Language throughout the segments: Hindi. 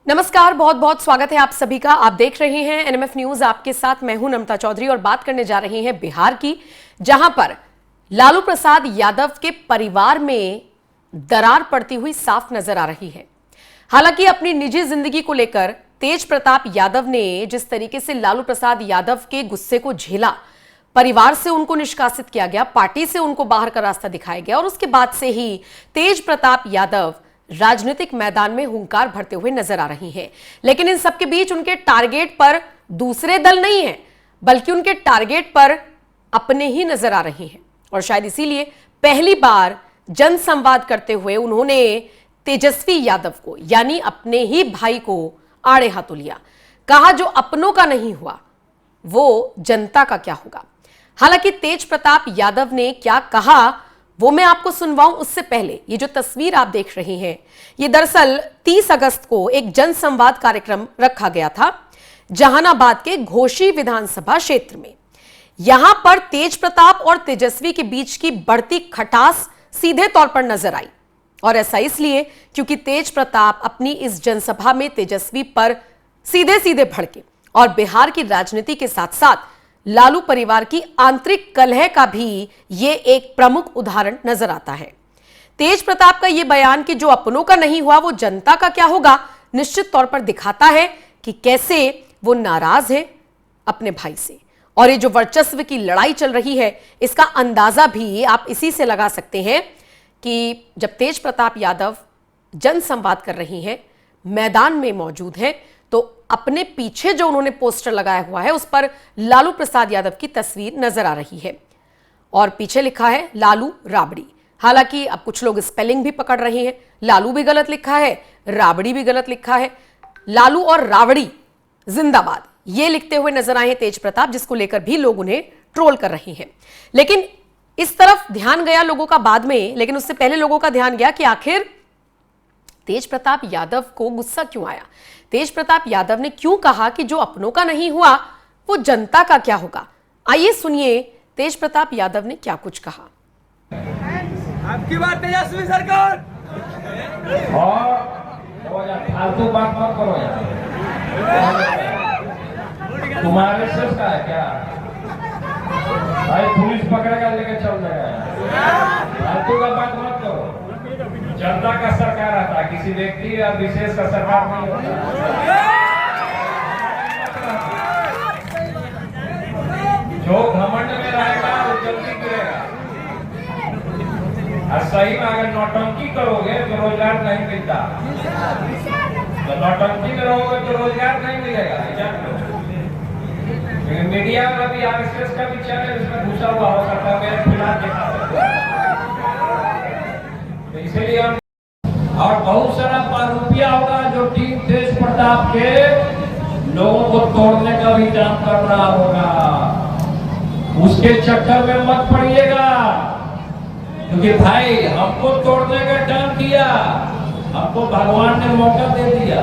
नमस्कार, बहुत बहुत स्वागत है आप सभी का। आप देख रहे हैं एनएमएफ न्यूज। आपके साथ मैं हूं नम्रता चौधरी और बात करने जा रहे हैं बिहार की, जहां पर लालू प्रसाद यादव के परिवार में दरार पड़ती हुई साफ नजर आ रही है। हालांकि अपनी निजी जिंदगी को लेकर तेज प्रताप यादव ने जिस तरीके से लालू प्रसाद यादव के गुस्से को झेला, परिवार से उनको निष्कासित किया गया, पार्टी से उनको बाहर का रास्ता दिखाया गया और उसके बाद से ही तेज प्रताप यादव राजनीतिक मैदान में हुंकार भरते हुए नजर आ रही हैं। लेकिन इन सबके बीच उनके टारगेट पर दूसरे दल नहीं है, बल्कि उनके टारगेट पर अपने ही नजर आ रहे हैं। और शायद इसीलिए पहली बार जनसंवाद करते हुए उन्होंने तेजस्वी यादव को, यानी अपने ही भाई को आड़े हाथों लिया। कहा जो अपनों का नहीं हुआ वो जनता का क्या होगा। हालांकि तेज प्रताप यादव ने क्या कहा वो मैं आपको सुनवाऊं, उससे पहले ये जो तस्वीर आप देख रहे हैं, ये दरअसल 30 अगस्त को एक जनसंवाद कार्यक्रम रखा गया था जहानाबाद के घोसी विधानसभा क्षेत्र में। यहां पर तेज प्रताप और तेजस्वी के बीच की बढ़ती खटास सीधे तौर पर नजर आई। और ऐसा इसलिए क्योंकि तेज प्रताप अपनी इस जनसभा में तेजस्वी पर सीधे सीधे भड़के और बिहार की राजनीति के साथ साथ लालू परिवार की आंतरिक कलह का भी ये एक प्रमुख उदाहरण नजर आता है। तेज प्रताप का ये बयान कि जो अपनों का नहीं हुआ वो जनता का क्या होगा, निश्चित तौर पर दिखाता है कि कैसे वो नाराज है अपने भाई से। और ये जो वर्चस्व की लड़ाई चल रही है, इसका अंदाजा भी आप इसी से लगा सकते हैं कि जब तेज प्रताप यादव जनसंवाद कर रही हैं, मैदान में मौजूद है, तो अपने पीछे जो उन्होंने पोस्टर लगाया हुआ है उस पर लालू प्रसाद यादव की तस्वीर नजर आ रही है और पीछे लिखा है लालू राबड़ी। हालांकि अब कुछ लोग स्पेलिंग भी पकड़ रहे हैं, लालू भी गलत लिखा है, राबड़ी भी गलत लिखा है। लालू और राबड़ी जिंदाबाद ये लिखते हुए नजर आए हैं तेज प्रताप, जिसको लेकर भी लोग उन्हें ट्रोल कर रहे हैं। लेकिन इस तरफ ध्यान गया लोगों का बाद में, लेकिन उससे पहले लोगों का ध्यान गया कि आखिर तेज प्रताप यादव को गुस्सा क्यों आया। तेज प्रताप यादव ने क्यों कहा कि जो अपनों का नहीं हुआ वो जनता का क्या होगा। आइए सुनिए तेज प्रताप यादव ने क्या कुछ कहा। आपकी बात तेजस्वी सरकार फालतू बात मत करो यार। तुम्हारे सिर्फ का है क्या भाई, पुलिस पकड़ेगा लेके चल जाएगा। फालतू का बात मत करो। जनता का सरकार आता है, किसी व्यक्ति या विशेष का सरकार नहीं होता। जो घमंड में रहेगा वो जल्दी गिरेगा। और सही में अगर नौटंकी करोगे तो रोजगार नहीं मिलता, तो नौटंकी में रहोगे तो रोजगार नहीं मिलेगा। मीडिया में भी आरएसएस का भी चैनल इसमें घुसा हुआ हो सकता है, मेरे खिलाफ देखा सकते हैं। तो इसलिए हम और बहुत सारा रुपया होगा जो टीम तेज प्रताप के लोगों को तोड़ने का भी काम कर रहा होगा। उसके चक्कर में मत पड़िएगा, क्योंकि भाई हमको तोड़ने का काम किया, हमको भगवान ने मौका दे दिया,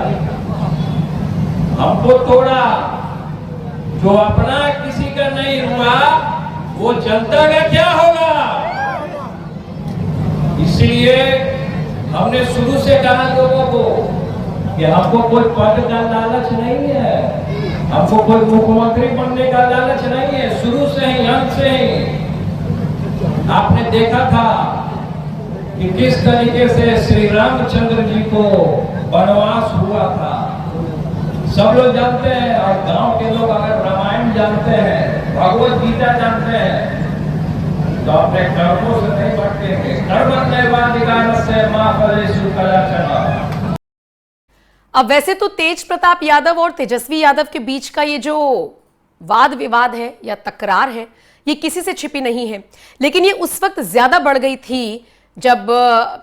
हमको तोड़ा। जो अपना किसी का नहीं हुआ वो जनता का क्या होगा। इसलिए हमने शुरू से कहा लोगों को कि हमको कोई पद का लालच नहीं है, हमको कोई मुख्यमंत्री बनने का लालच नहीं है। शुरू से ही, अंत से ही आपने देखा था कि किस तरीके से श्री रामचंद्र जी को वनवास हुआ था, सब लोग जानते हैं। और गांव के लोग अगर रामायण जानते हैं, भगवत गीता जानते हैं, तो अपने कर्मों से नहीं भटकेंगे। अब वैसे तो तेज प्रताप यादव और तेजस्वी यादव के बीच का ये जो वाद विवाद है या तकरार है, ये किसी से छिपी नहीं है। लेकिन ये उस वक्त ज्यादा बढ़ गई थी जब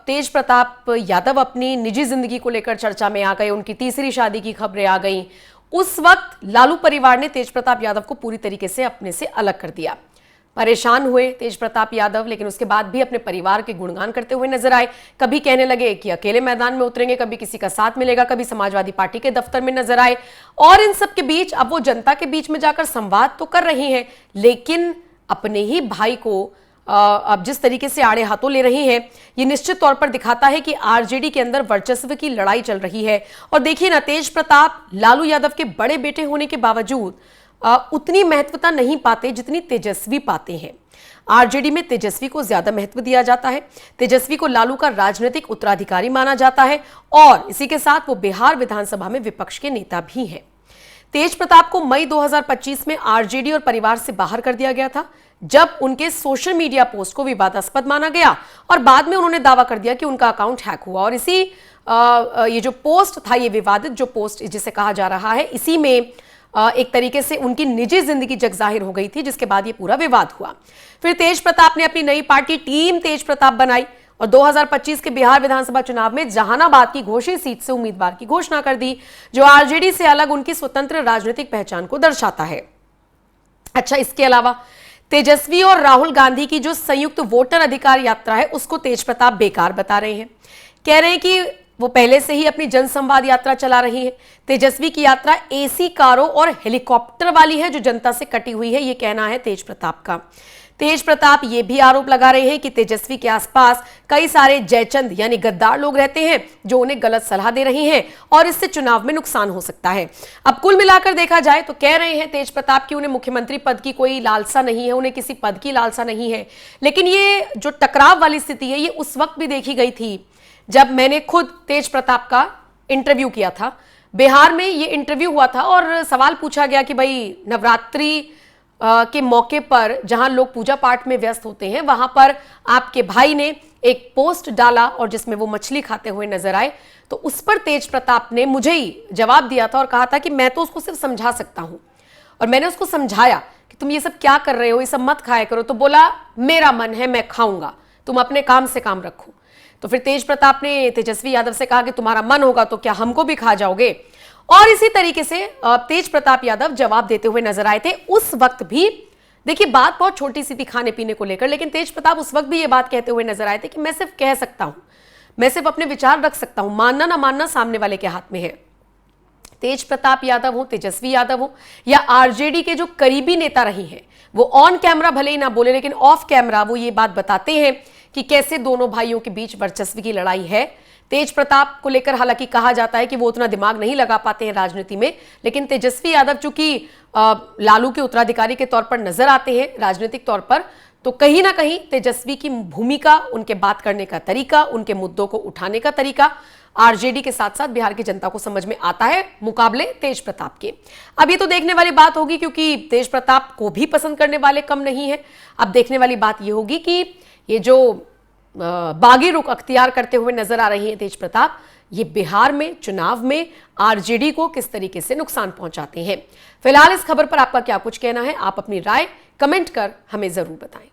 तेज प्रताप यादव अपनी निजी जिंदगी को लेकर चर्चा में आ गए, उनकी तीसरी शादी की खबरें आ गई। उस वक्त लालू परिवार ने तेज प्रताप यादव को पूरी तरीके से अपने से अलग कर दिया। परेशान हुए तेज प्रताप यादव, लेकिन उसके बाद भी अपने परिवार के गुणगान करते हुए नजर आए। कभी कहने लगे कि अकेले मैदान में उतरेंगे, कभी किसी का साथ मिलेगा, कभी समाजवादी पार्टी के दफ्तर में नजर आए। और इन सब के बीच अब वो जनता के बीच में जाकर संवाद तो कर रही हैं, लेकिन अपने ही भाई को अब जिस तरीके से आड़े हाथों ले रही हैं, ये निश्चित तौर पर दिखाता है कि आरजेडी के अंदर वर्चस्व की लड़ाई चल रही है। और देखिए ना, तेज प्रताप लालू यादव के बड़े बेटे होने के बावजूद उतनी महत्वता नहीं पाते जितनी तेजस्वी पाते हैं। आरजेडी में तेजस्वी को ज्यादा महत्व दिया जाता है। तेजस्वी को लालू का राजनीतिक उत्तराधिकारी माना जाता है और इसी के साथ वो बिहार विधानसभा में विपक्ष के नेता भी हैं। तेज प्रताप को मई 2025 में आरजेडी और परिवार से बाहर कर दिया गया था, जब उनके सोशल मीडिया पोस्ट को विवादास्पद माना गया और बाद में उन्होंने दावा कर दिया कि उनका अकाउंट हैक हुआ। और इसी ये जो पोस्ट था, ये विवादित जो पोस्ट जिसे कहा जा रहा है, इसी में एक तरीके से उनकी निजी जिंदगी जग जाहिर हो गई थी, जिसके बाद ये पूरा विवाद हुआ। फिर तेज प्रताप ने अपनी नई पार्टी टीम तेज प्रताप बनाई और 2025 के बिहार विधानसभा चुनाव में जहानाबाद की घोषित सीट से उम्मीदवार की घोषणा कर दी, जो आरजेडी से अलग उनकी स्वतंत्र राजनीतिक पहचान को दर्शाता है। अच्छा, इसके अलावा तेजस्वी और राहुल गांधी की जो संयुक्त वोटर अधिकार यात्रा है, उसको तेज प्रताप बेकार बता रहे हैं। कह रहे हैं कि वो पहले से ही अपनी जनसंवाद यात्रा चला रही है। तेजस्वी की यात्रा एसी कारों और हेलीकॉप्टर वाली है, जो जनता से कटी हुई है, ये कहना है तेज प्रताप का। तेज प्रताप ये भी आरोप लगा रहे हैं कि तेजस्वी के आसपास कई सारे जयचंद यानी गद्दार लोग रहते हैं, जो उन्हें गलत सलाह दे रही हैं और इससे चुनाव में नुकसान हो सकता है। अब कुल मिलाकर देखा जाए तो कह रहे हैं तेज प्रताप की उन्हें मुख्यमंत्री पद की कोई लालसा नहीं है, उन्हें किसी पद की लालसा नहीं है। लेकिन ये जो टकराव वाली स्थिति है, ये उस वक्त भी देखी गई थी जब मैंने खुद तेज प्रताप का इंटरव्यू किया था। बिहार में ये इंटरव्यू हुआ था और सवाल पूछा गया कि भाई नवरात्रि के मौके पर जहां लोग पूजा पाठ में व्यस्त होते हैं, वहां पर आपके भाई ने एक पोस्ट डाला और जिसमें वो मछली खाते हुए नजर आए। तो उस पर तेज प्रताप ने मुझे ही जवाब दिया था और कहा था कि मैं तो उसको सिर्फ समझा सकता हूं। और मैंने उसको समझाया कि तुम ये सब क्या कर रहे हो, ये सब मत खाया करो। तो बोला मेरा मन है, मैं खाऊंगा, तुम अपने काम से काम रखो। तो फिर तेज प्रताप ने तेजस्वी यादव से कहा कि तुम्हारा मन होगा तो क्या हमको भी खा जाओगे। और इसी तरीके से तेज प्रताप यादव जवाब देते हुए नजर आए थे। उस वक्त भी देखिए, बात बहुत छोटी सी थी खाने पीने को लेकर, लेकिन तेज प्रताप उस वक्त भी ये बात कहते हुए नजर आए थे कि मैं सिर्फ कह सकता हूं, मैं सिर्फ अपने विचार रख सकता हूं, मानना ना मानना सामने वाले के हाथ में है। तेज प्रताप यादव हो, तेजस्वी यादव हो या आरजेडी के जो करीबी नेता रही हैं, वो ऑन कैमरा भले ही ना बोले, लेकिन ऑफ कैमरा वो ये बात बताते हैं कि कैसे दोनों भाइयों के बीच वर्चस्व की लड़ाई है। तेज प्रताप को लेकर हालांकि कहा जाता है कि वो उतना दिमाग नहीं लगा पाते हैं राजनीति में, लेकिन तेजस्वी यादव चूंकि लालू के उत्तराधिकारी के तौर पर नजर आते हैं राजनीतिक तौर पर, तो कहीं ना कहीं तेजस्वी की भूमिका, उनके बात करने का तरीका, उनके मुद्दों को उठाने का तरीका आरजेडी के साथ साथ बिहार की जनता को समझ में आता है मुकाबले तेज प्रताप के। अब ये तो देखने वाली बात होगी, क्योंकि तेज प्रताप को भी पसंद करने वाले कम नहीं है। अब देखने वाली बात ये होगी कि ये जो बागी रुख अख्तियार करते हुए नजर आ रही है तेज प्रताप, ये बिहार में चुनाव में आरजेडी को किस तरीके से नुकसान पहुंचाते हैं। फिलहाल इस खबर पर आपका क्या कुछ कहना है, आप अपनी राय कमेंट कर हमें जरूर बताएं।